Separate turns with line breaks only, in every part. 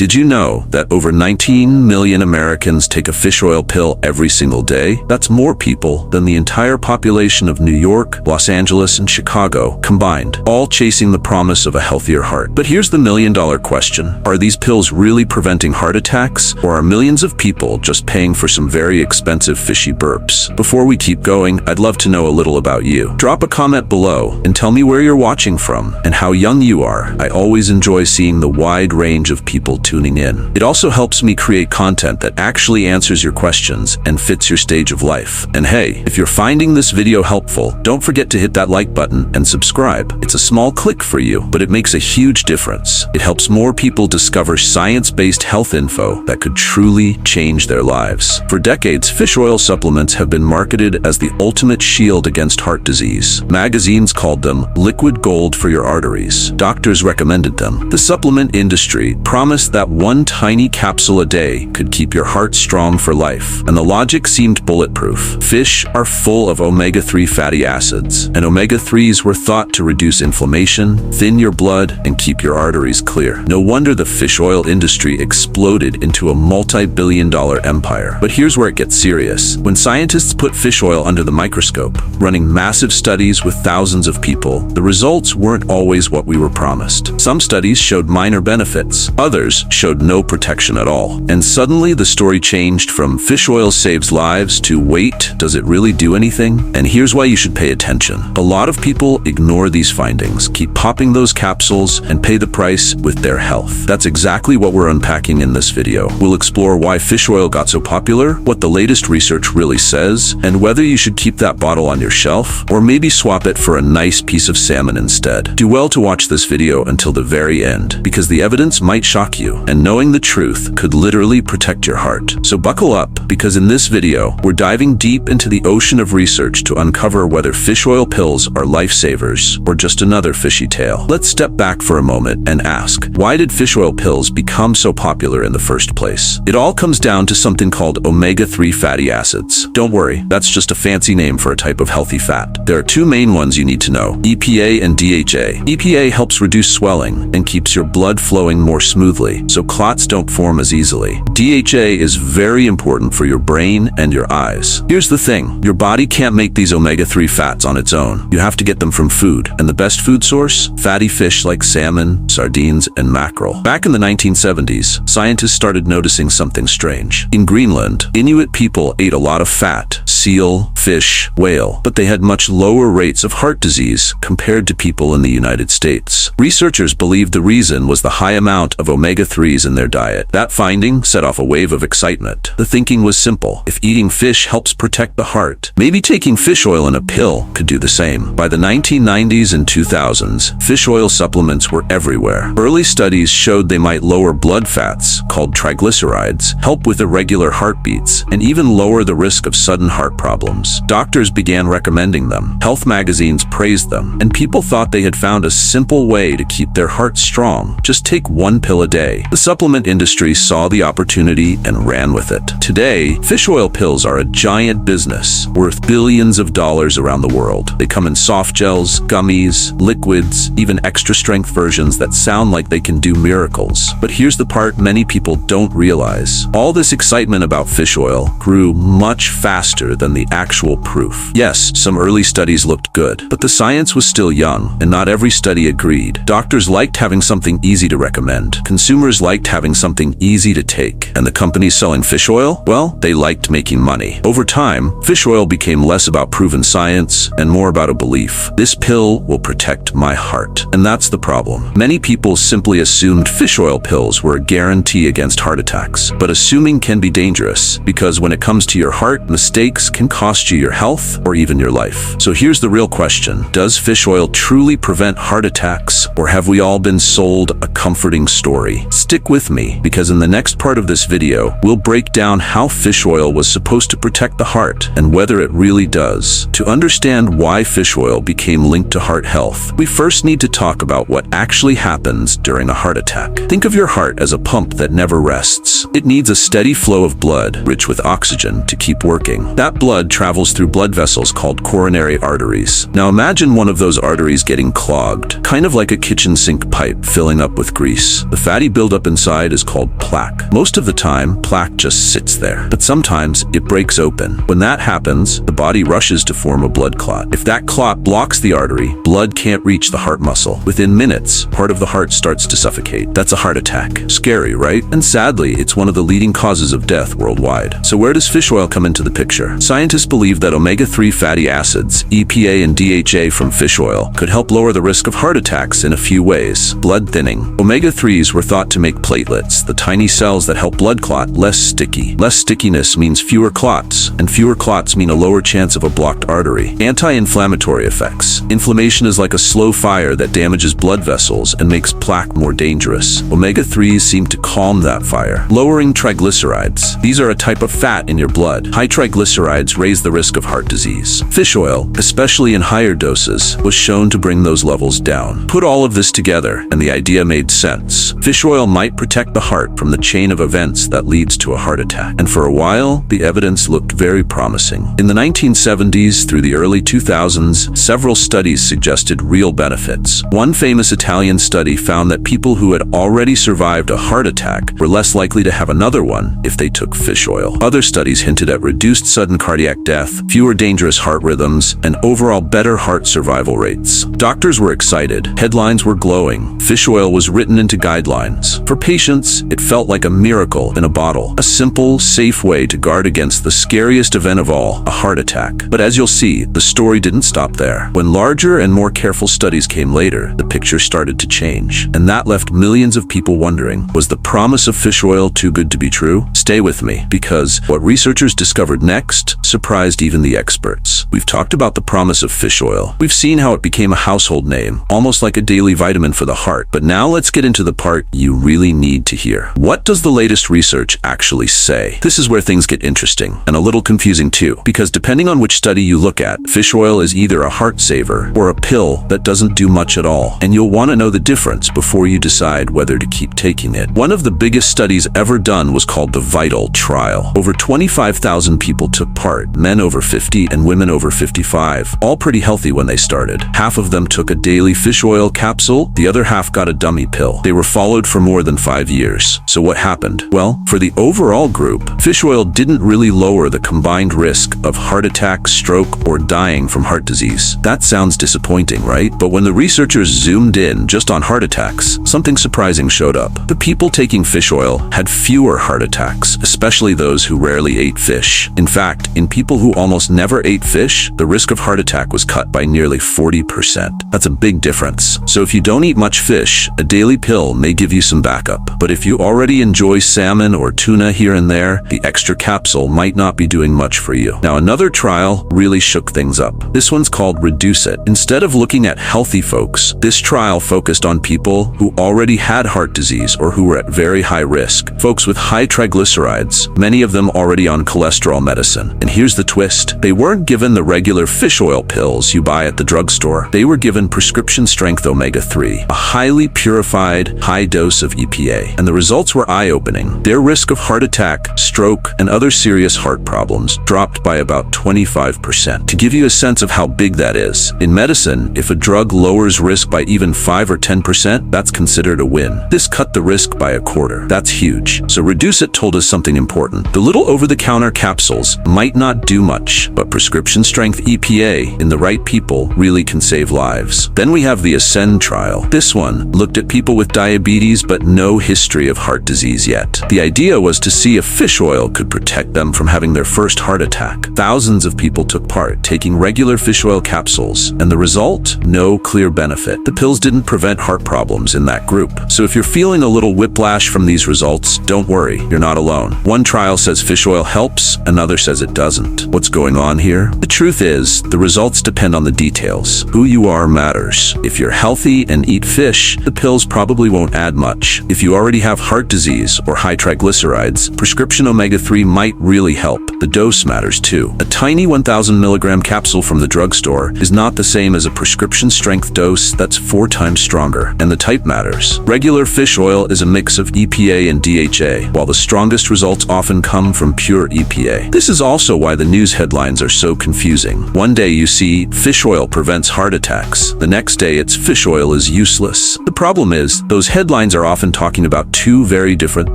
Did you know that over 19 million Americans take a fish oil pill every single day? That's more people than the entire population of New York, Los Angeles, and Chicago combined, all chasing the promise of a healthier heart. But here's the million-dollar question. Are these pills really preventing heart attacks, or are millions of people just paying for some very expensive fishy burps? Before we keep going, I'd love to know a little about you. Drop a comment below and tell me where you're watching from and how young you are. I always enjoy seeing the wide range of people tuning in. It also helps me create content that actually answers your questions and fits your stage of life. And hey, if you're finding this video helpful, don't forget to hit that like button and subscribe. It's a small click for you, but it makes a huge difference. It helps more people discover science-based health info that could truly change their lives. For decades, fish oil supplements have been marketed as the ultimate shield against heart disease. Magazines called them liquid gold for your arteries. Doctors recommended them. The supplement industry promised that one tiny capsule a day could keep your heart strong for life, and the logic seemed bulletproof. Fish are full of omega-3 fatty acids, and omega-3s were thought to reduce inflammation, thin your blood, and keep your arteries clear. No wonder the fish oil industry exploded into a multi-billion-dollar empire. But here's where it gets serious. When scientists put fish oil under the microscope, running massive studies with thousands of people, the results weren't always what we were promised. Some studies showed minor benefits, others showed no protection at all. And suddenly the story changed from fish oil saves lives to wait, does it really do anything? And here's why you should pay attention. A lot of people ignore these findings, keep popping those capsules, and pay the price with their health. That's exactly what we're unpacking in this video. We'll explore why fish oil got so popular, what the latest research really says, and whether you should keep that bottle on your shelf, or maybe swap it for a nice piece of salmon instead. Do well to watch this video until the very end, because the evidence might shock you, and knowing the truth could literally protect your heart. So buckle up, because in this video, we're diving deep into the ocean of research to uncover whether fish oil pills are lifesavers or just another fishy tale. Let's step back for a moment and ask, why did fish oil pills become so popular in the first place? It all comes down to something called omega-3 fatty acids. Don't worry, that's just a fancy name for a type of healthy fat. There are two main ones you need to know, EPA and DHA. EPA helps reduce swelling and keeps your blood flowing more smoothly, so clots don't form as easily. DHA is very important for your brain and your eyes. Here's the thing, your body can't make these omega-3 fats on its own. You have to get them from food, and the best food source? Fatty fish like salmon, sardines, and mackerel. Back in the 1970s, scientists started noticing something strange. In Greenland, Inuit people ate a lot of fat, seal, fish, whale, but they had much lower rates of heart disease compared to people in the United States. Researchers believed the reason was the high amount of omega-3s in their diet. That finding set off a wave of excitement. The thinking was simple. If eating fish helps protect the heart, maybe taking fish oil in a pill could do the same. By the 1990s and 2000s, fish oil supplements were everywhere. Early studies showed they might lower blood fats, called triglycerides, help with irregular heartbeats, and even lower the risk of sudden heart problems. Doctors began recommending them. Health magazines praised them, and people thought they had found a simple way to keep their hearts strong. Just take one pill a day. The supplement industry saw the opportunity and ran with it. Today, fish oil pills are a giant business, worth billions of dollars around the world. They come in soft gels, gummies, liquids, even extra-strength versions that sound like they can do miracles. But here's the part many people don't realize. All this excitement about fish oil grew much faster than the actual proof. Yes, some early studies looked good, but the science was still young, and not every study agreed. Doctors liked having something easy to recommend. Consumers liked having something easy to take. And the companies selling fish oil? Well, they liked making money. Over time, fish oil became less about proven science and more about a belief. This pill will protect my heart. And that's the problem. Many people simply assumed fish oil pills were a guarantee against heart attacks. But assuming can be dangerous, because when it comes to your heart, mistakes can cost you your health or even your life. So here's the real question. Does fish oil truly prevent heart attacks, or have we all been sold a comforting story? Stick with me, because in the next part of this video, we'll break down how fish oil was supposed to protect the heart and whether it really does. To understand why fish oil became linked to heart health, we first need to talk about what actually happens during a heart attack. Think of your heart as a pump that never rests. It needs a steady flow of blood, rich with oxygen, to keep working. That blood travels through blood vessels called coronary arteries. Now imagine one of those arteries getting clogged, kind of like a kitchen sink pipe filling up with grease. The fatty buildup buildup inside is called plaque. Most of the time, plaque just sits there, but sometimes it breaks open. When that happens, the body rushes to form a blood clot. If that clot blocks the artery, blood can't reach the heart muscle. Within minutes, part of the heart starts to suffocate. That's a heart attack. Scary, right? And sadly, it's one of the leading causes of death worldwide. So where does fish oil come into the picture? Scientists believe that omega-3 fatty acids, EPA and DHA from fish oil, could help lower the risk of heart attacks in a few ways. Blood thinning. Omega-3s were thought to make platelets, the tiny cells that help blood clot, less sticky. Less stickiness means fewer clots, and fewer clots mean a lower chance of a blocked artery. Anti-inflammatory effects. Inflammation is like a slow fire that damages blood vessels and makes plaque more dangerous. Omega-3s seem to calm that fire. Lowering triglycerides. These are a type of fat in your blood. High triglycerides raise the risk of heart disease. Fish oil, especially in higher doses, was shown to bring those levels down. Put all of this together, and the idea made sense. Fish oil might protect the heart from the chain of events that leads to a heart attack. And for a while, the evidence looked very promising. In the 1970s through the early 2000s, several studies suggested real benefits. One famous Italian study found that people who had already survived a heart attack were less likely to have another one if they took fish oil. Other studies hinted at reduced sudden cardiac death, fewer dangerous heart rhythms, and overall better heart survival rates. Doctors were excited. Headlines were glowing. Fish oil was written into guidelines. For patients, it felt like a miracle in a bottle. A simple, safe way to guard against the scariest event of all, a heart attack. But as you'll see, the story didn't stop there. When larger and more careful studies came later, the picture started to change. And that left millions of people wondering, was the promise of fish oil too good to be true? Stay with me, because what researchers discovered next surprised even the experts. We've talked about the promise of fish oil. We've seen how it became a household name, almost like a daily vitamin for the heart. But now let's get into the part you really need to hear. What does the latest research actually say? This is where things get interesting, and a little confusing too, because depending on which study you look at, fish oil is either a heart saver or a pill that doesn't do much at all, and you'll want to know the difference before you decide whether to keep taking it. One of the biggest studies ever done was called the VITAL trial. Over 25,000 people took part, men over 50 and women over 55, all pretty healthy when they started. Half of them took a daily fish oil capsule, the other half got a dummy pill. They were followed for more than 5 years. So what happened? Well, for the overall group, fish oil didn't really lower the combined risk of heart attack, stroke, or dying from heart disease. That sounds disappointing, right? But when the researchers zoomed in just on heart attacks, something surprising showed up. The people taking fish oil had fewer heart attacks, especially those who rarely ate fish. In fact, in people who almost never ate fish, the risk of heart attack was cut by nearly 40%. That's a big difference. So if you don't eat much fish, a daily pill may give you some backup. But if you already enjoy salmon or tuna here and there, the extra capsule might not be doing much for you. Now, another trial really shook things up. This one's called Reduce It. Instead of looking at healthy folks, this trial focused on people who already had heart disease or who were at very high risk. Folks with high triglycerides, many of them already on cholesterol medicine. And here's the twist. They weren't given the regular fish oil pills you buy at the drugstore. They were given prescription-strength omega-3, a highly purified, high dose of EPA. And the results were eye-opening. Their risk of heart attack, stroke, and other serious heart problems dropped by about 25%. To give you a sense of how big that is, in medicine, if a drug lowers risk by even 5 or 10%, that's considered a win. This cut the risk by a quarter. That's huge. So Reduce It told us something important. The little over-the-counter capsules might not do much, but prescription-strength EPA in the right people really can save lives. Then we have the Ascend trial. This one looked at people with diabetes but no history of heart disease yet. The idea was to see if fish oil could protect them from having their first heart attack. Thousands of people took part, taking regular fish oil capsules, and the result? No clear benefit. The pills didn't prevent heart problems in that group. So if you're feeling a little whiplash from these results, don't worry, you're not alone. One trial says fish oil helps, another says it doesn't. What's going on here? The truth is, the results depend on the details. Who you are matters. If you're healthy and eat fish, the pills probably won't add much. If you already have heart disease or high triglycerides, prescription omega-3 might really help. The dose matters too. A tiny 1,000 milligram capsule from the drugstore is not the same as a prescription-strength dose that's 4 times stronger. And the type matters. Regular fish oil is a mix of EPA and DHA, while the strongest results often come from pure EPA. This is also why the news headlines are so confusing. One day you see, fish oil prevents heart attacks. The next day it's fish oil is useless. The problem is, those headlines are often talking about two very different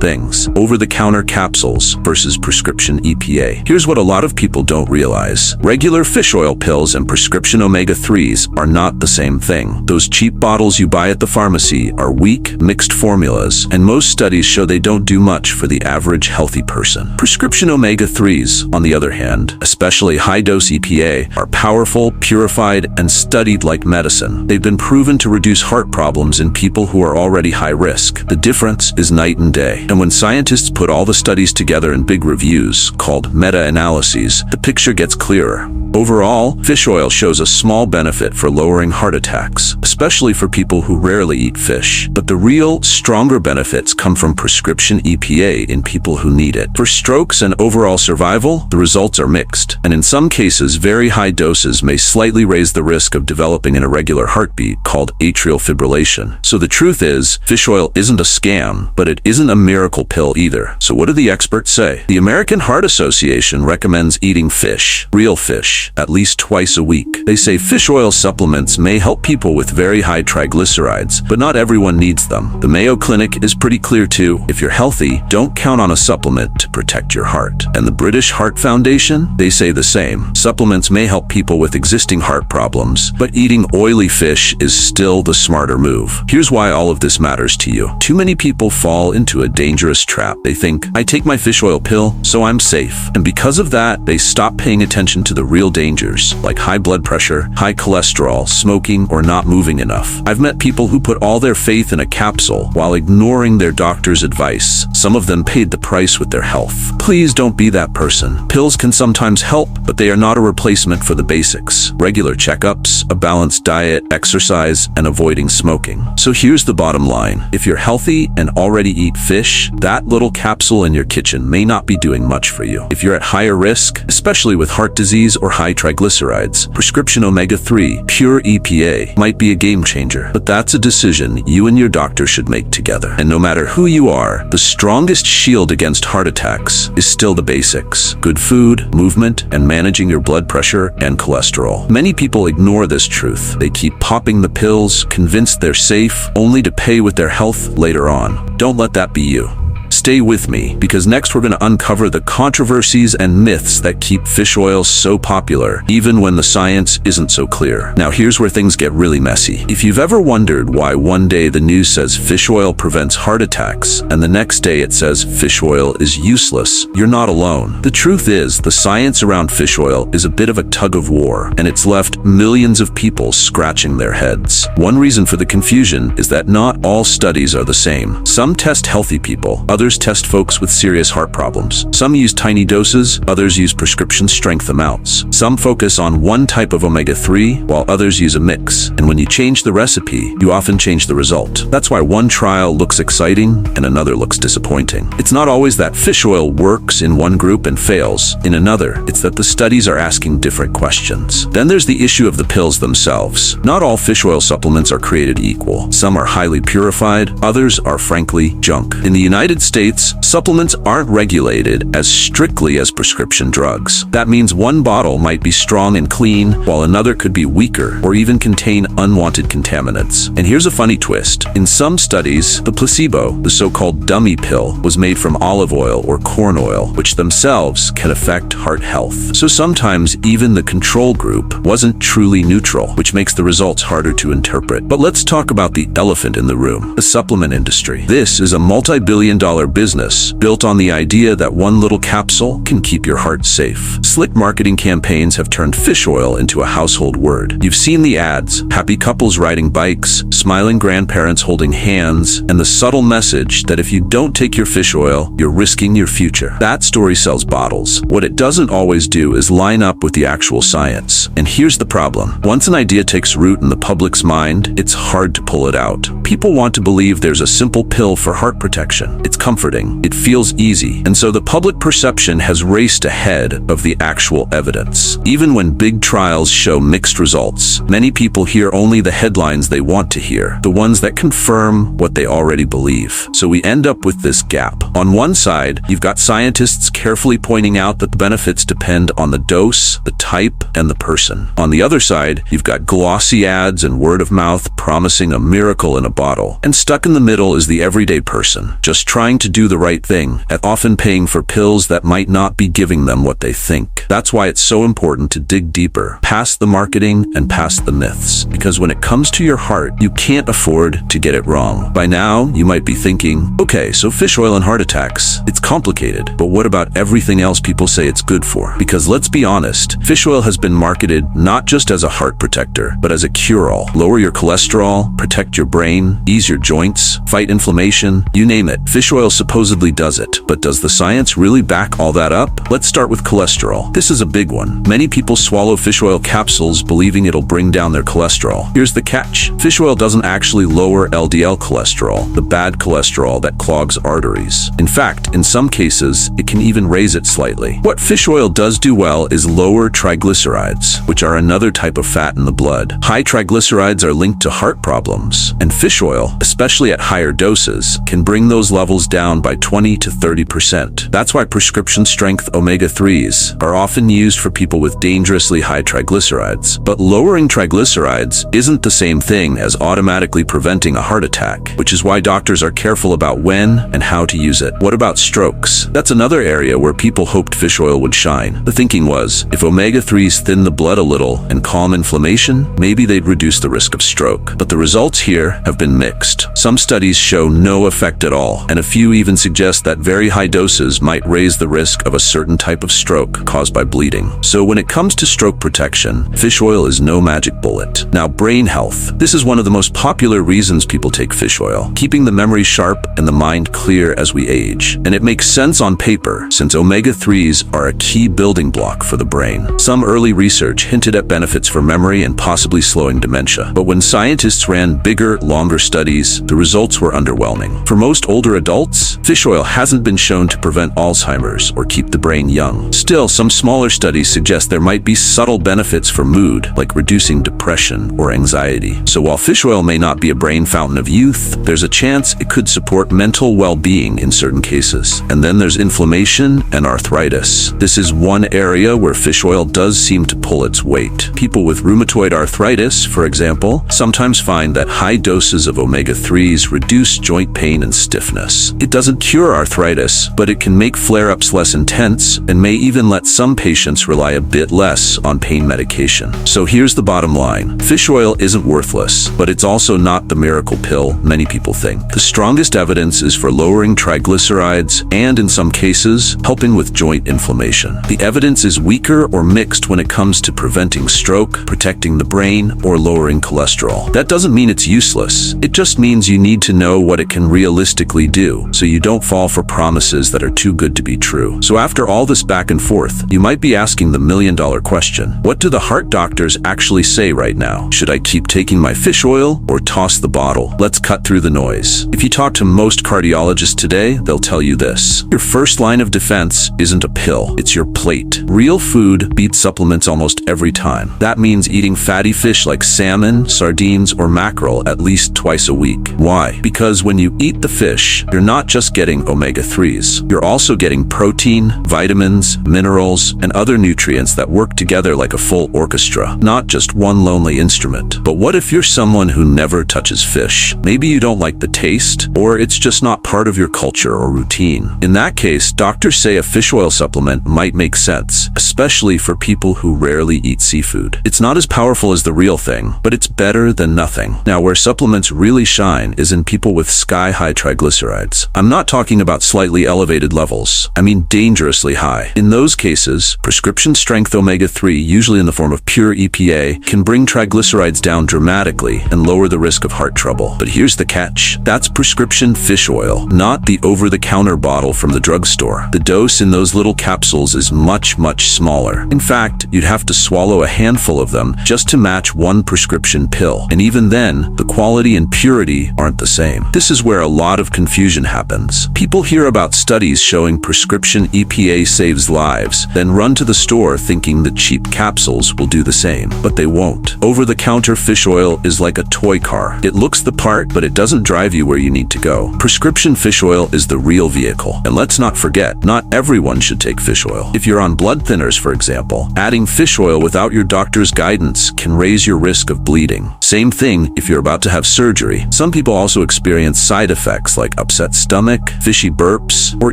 things: over-the-counter capsules versus prescription EPA. Here's what a lot of people don't realize. Regular fish oil pills and prescription omega-3s are not the same thing. Those cheap bottles you buy at the pharmacy are weak, mixed formulas, and most studies show they don't do much for the average healthy person. Prescription omega-3s, on the other hand, especially high-dose EPA, are powerful, purified, and studied like medicine. They've been proven to reduce heart problems in people who are already high risk. The difference is night and day. And when scientists put all the studies together in big reviews, called meta-analyses, the picture gets clearer. Overall, fish oil shows a small benefit for lowering heart attacks, especially for people who rarely eat fish. But the real, stronger benefits come from prescription EPA in people who need it. For strokes and overall survival, the results are mixed. And in some cases, very high doses may slightly raise the risk of developing an irregular heartbeat called atrial fibrillation. So the truth is, fish oil isn't a scam, but it isn't a miracle pill either. So what do the experts say? The American Heart Association recommends eating fish, real fish, at least twice a week. They say fish oil supplements may help people with very high triglycerides, but not everyone needs them. The Mayo Clinic is pretty clear too. If you're healthy, don't count on a supplement to protect your heart. And the British Heart Foundation, they say the same. Supplements may help people with existing heart problems, but eating oily fish is still the smarter move. Here's why all of this matters to you. Too many people fall into a dangerous trap. They think, I take my fish oil pill, so I'm safe. And because of that, they stop paying attention to the real dangers, like high blood pressure, high cholesterol, smoking, or not moving enough. I've met people who put all their faith in a capsule while ignoring their doctor's advice. Some of them paid the price with their health. Please don't be that person. Pills can sometimes help, but they are not a replacement for the basics: regular checkups, a balanced diet, exercise, and avoiding smoking. So here's the bottom line. If you're healthy and already eat fish, that little capsule in your kitchen may not be doing much for you. If you're at higher risk, especially with heart disease or high triglycerides, prescription omega-3, pure EPA, might be a game changer. But that's a decision you and your doctor should make together. And no matter who you are, the strongest shield against heart attacks is still the basics: good food, movement, and managing your blood pressure and cholesterol. Many people ignore this truth. They keep popping the pills, convinced they're safe, only to pay with their health later on. Don't let that be you. Stay with me, because next we're going to uncover the controversies and myths that keep fish oil so popular, even when the science isn't so clear. Now here's where things get really messy. If you've ever wondered why one day the news says fish oil prevents heart attacks, and the next day it says fish oil is useless, you're not alone. The truth is, the science around fish oil is a bit of a tug of war, and it's left millions of people scratching their heads. One reason for the confusion is that not all studies are the same. Some test healthy people, others test folks with serious heart problems. Some use tiny doses, others use prescription strength amounts. Some focus on one type of omega-3, while others use a mix. And when you change the recipe, you often change the result. That's why one trial looks exciting and another looks disappointing. It's not always that fish oil works in one group and fails in another. It's that the studies are asking different questions. Then there's the issue of the pills themselves. Not all fish oil supplements are created equal. Some are highly purified, others are frankly junk. In the United States, supplements aren't regulated as strictly as prescription drugs. That means one bottle might be strong and clean, while another could be weaker or even contain unwanted contaminants. And here's a funny twist. In some studies, the placebo, the so-called dummy pill, was made from olive oil or corn oil, which themselves can affect heart health. So sometimes even the control group wasn't truly neutral, which makes the results harder to interpret. But let's talk about the elephant in the room: the supplement industry. This is a multi-billion-dollar business built on the idea that one little capsule can keep your heart safe. Slick marketing campaigns have turned fish oil into a household word. You've seen the ads: happy couples riding bikes, smiling grandparents holding hands, and the subtle message that if you don't take your fish oil, you're risking your future. That story sells bottles. What it doesn't always do is line up with the actual science. And here's the problem. Once an idea takes root in the public's mind, it's hard to pull it out. People want to believe there's a simple pill for heart protection. It's comfortable comforting, it feels easy, and so the public perception has raced ahead of the actual evidence. Even when big trials show mixed results, many people hear only the headlines they want to hear, the ones that confirm what they already believe. So we end up with this gap. On one side, you've got scientists carefully pointing out that the benefits depend on the dose, the type, and the person. On the other side, you've got glossy ads and word of mouth promising a miracle in a bottle. And stuck in the middle is the everyday person, just trying to do the right thing, and often paying for pills that might not be giving them what they think. That's why it's so important to dig deeper, past the marketing and past the myths. Because when it comes to your heart, you can't afford to get it wrong. By now, you might be thinking, okay, so fish oil and heart attacks, it's complicated, but what about everything else people say it's good for? Because let's be honest, fish oil has been marketed not just as a heart protector, but as a cure-all. Lower your cholesterol, protect your brain, ease your joints, fight inflammation, you name it. Fish oil supposedly does it, but does the science really back all that up? Let's start with cholesterol. This is a big one. Many people swallow fish oil capsules believing it'll bring down their cholesterol. Here's the catch. Fish oil doesn't actually lower LDL cholesterol, the bad cholesterol that clogs arteries. In fact, in some cases, it can even raise it slightly. What fish oil does do well is lower triglycerides, which are another type of fat in the blood. High triglycerides are linked to heart problems, and fish oil, especially at higher doses, can bring those levels down by 20 to 30%. That's why prescription-strength omega-3s are often used for people with dangerously high triglycerides. But lowering triglycerides isn't the same thing as automatically preventing a heart attack, which is why doctors are careful about when and how to use it. What about strokes? That's another area where people hoped fish oil would shine. The thinking was, if omega-3s thin the blood a little and calm inflammation, maybe they'd reduce the risk of stroke. But the results here have been mixed. Some studies show no effect at all, and a few even suggest that very high doses might raise the risk of a certain type of stroke caused by bleeding. So when it comes to stroke protection, fish oil is no magic bullet. Now, brain health. This is one of the most popular reasons people take fish oil, keeping the memory sharp and the mind clear as we age. And it makes sense on paper, since omega-3s are a key building block for the brain. Some early research hinted at benefits for memory and possibly slowing dementia. But when scientists ran bigger, longer studies, the results were underwhelming. For most older adults, fish oil hasn't been shown to prevent Alzheimer's or keep the brain young. Still, some smaller studies suggest there might be subtle benefits for mood, like reducing depression or anxiety. So while fish oil may not be a brain fountain of youth, there's a chance it could support mental well-being in certain cases. And then there's inflammation and arthritis. This is one area where fish oil does seem to pull its weight. People with rheumatoid arthritis, for example, sometimes find that high doses of omega-3s reduce joint pain and stiffness. It doesn't cure arthritis, but it can make flare-ups less intense and may even let some patients rely a bit less on pain medication. So here's the bottom line. Fish oil isn't worthless, but it's also not the miracle pill many people think. The strongest evidence is for lowering triglycerides and, in some cases, helping with joint inflammation. The evidence is weaker or mixed when it comes to preventing stroke, protecting the brain, or lowering cholesterol. That doesn't mean it's useless. It just means you need to know what it can realistically do, so you don't fall for promises that are too good to be true. So after all this back and forth, you might be asking the million-dollar question. What do the heart doctors actually say right now? Should I keep taking my fish oil or toss the bottle? Let's cut through the noise. If you talk to most cardiologists today, they'll tell you this. Your first line of defense isn't a pill, it's your plate. Real food beats supplements almost every time. That means eating fatty fish like salmon, sardines, or mackerel at least twice a week. Why? Because when you eat the fish, you're not just getting omega-3s. You're also getting protein, vitamins, minerals, and other nutrients that work together like a full orchestra, not just one lonely instrument. But what if you're someone who never touches fish? Maybe you don't like the taste, or it's just not part of your culture or routine. In that case, doctors say a fish oil supplement might make sense, especially for people who rarely eat seafood. It's not as powerful as the real thing, but it's better than nothing. Now, where supplements really shine is in people with sky-high triglycerides. I'm not talking about slightly elevated levels. I mean dangerously high. In those cases, prescription-strength omega-3, usually in the form of pure EPA, can bring triglycerides down dramatically and lower the risk of heart trouble. But here's the catch. That's prescription fish oil, not the over-the-counter bottle from the drugstore. The dose in those little capsules is much, much smaller. In fact, you'd have to swallow a handful of them just to match one prescription pill. And even then, the quality and purity aren't the same. This is where a lot of confusion happens. happens. People hear about studies showing prescription EPA saves lives, then run to the store thinking that cheap capsules will do the same. But they won't. Over-the-counter fish oil is like a toy car. It looks the part, but it doesn't drive you where you need to go. Prescription fish oil is the real vehicle. And let's not forget, not everyone should take fish oil. If you're on blood thinners, for example, adding fish oil without your doctor's guidance can raise your risk of bleeding. Same thing if you're about to have surgery. Some people also experience side effects like upset stomach, fishy burps, or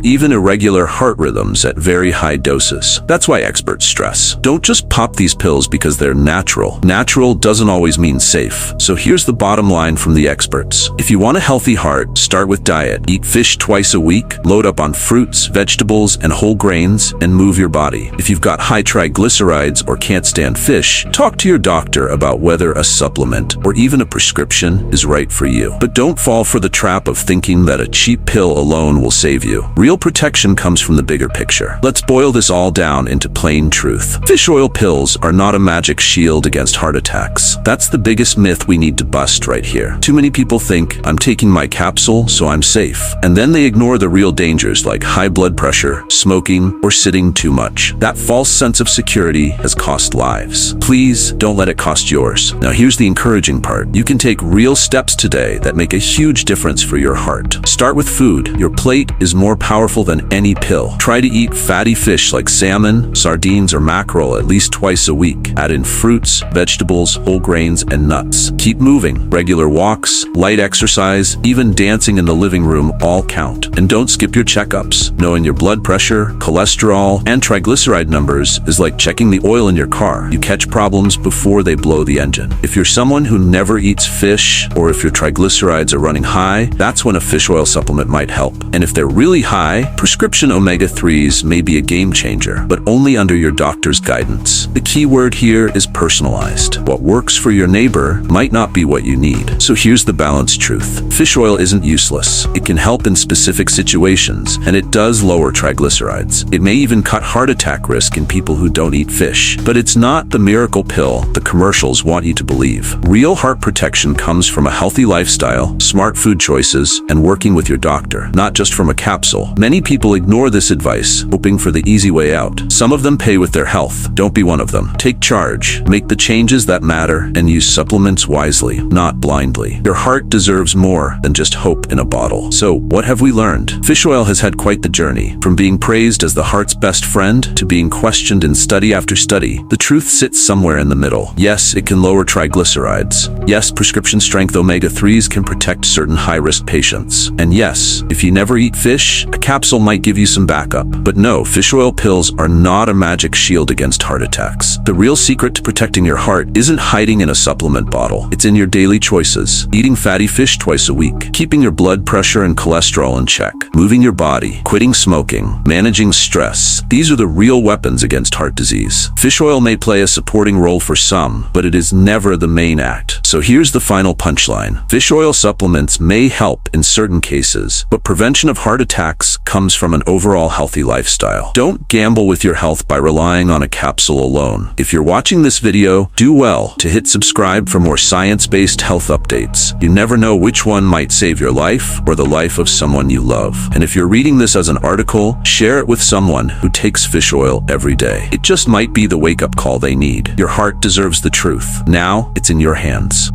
even irregular heart rhythms at very high doses. That's why experts stress, don't just pop these pills because they're natural. Natural doesn't always mean safe. So here's the bottom line from the experts. If you want a healthy heart, start with diet. Eat fish twice a week, load up on fruits, vegetables, and whole grains, and move your body. If you've got high triglycerides or can't stand fish, talk to your doctor about whether a supplement or even a prescription is right for you. But don't fall for the trap of thinking that a cheap pill alone will save you. Real protection comes from the bigger picture. Let's boil this all down into plain truth. Fish oil pills are not a magic shield against heart attacks. That's the biggest myth we need to bust right here. Too many people think, I'm taking my capsule, so I'm safe. And then they ignore the real dangers like high blood pressure, smoking, or sitting too much. That false sense of security has cost lives. Please don't let it cost yours. Now here's the encouraging part. You can take real steps today that make a huge difference for your heart. Start with food. Your plate is more powerful than any pill. Try to eat fatty fish like salmon, sardines, or mackerel at least twice a week. Add in fruits, vegetables, whole grains, and nuts. Keep moving. Regular walks, light exercise, even dancing in the living room all count. And don't skip your checkups. Knowing your blood pressure, cholesterol, and triglyceride numbers is like checking the oil in your car. You catch problems before they blow the engine. If you're someone who never eats fish, or if your triglycerides are running high, that's when a fish oil supplement might help. And if they're really high, prescription omega-3s may be a game changer, but only under your doctor's guidance. The key word here is personalized. What works for your neighbor might not be what you need. So here's the balanced truth. Fish oil isn't useless. It can help in specific situations, and it does lower triglycerides. It may even cut heart attack risk in people who don't eat fish. But it's not the miracle pill the commercials want you to believe. Real heart protection comes from a healthy lifestyle, smart food choices, and working with your doctor, not just from a capsule. Many people ignore this advice, hoping for the easy way out. Some of them pay with their health. Don't be one of them. Take charge, make the changes that matter, and use supplements wisely, not blindly. Your heart deserves more than just hope in a bottle. So, what have we learned? Fish oil has had quite the journey. From being praised as the heart's best friend to being questioned in study after study, the truth sits somewhere in the middle. Yes, it can lower triglycerides. Yes, prescription-strength omega-3s can protect certain high-risk patients. And yes, if you never eat fish, a capsule might give you some backup. But no, fish oil pills are not a magic shield against heart attacks. The real secret to protecting your heart isn't hiding in a supplement bottle. It's in your daily choices. Eating fatty fish twice a week, keeping your blood pressure and cholesterol in check, moving your body, quitting smoking, managing stress. These are the real weapons against heart disease. Fish oil may play a supporting role for some, but it is never the main act. So here's the final punchline. Fish oil supplements may help in certain cases, but prevention of heart attacks comes from an overall healthy lifestyle. Don't gamble with your health by relying on a capsule alone. If you're watching this video, do well to hit subscribe for more science-based health updates. You never know which one might save your life or the life of someone you love. And if you're reading this as an article, share it with someone who takes fish oil every day. It just might be the wake-up call they need. Your heart deserves the truth. Now, it's in your hands.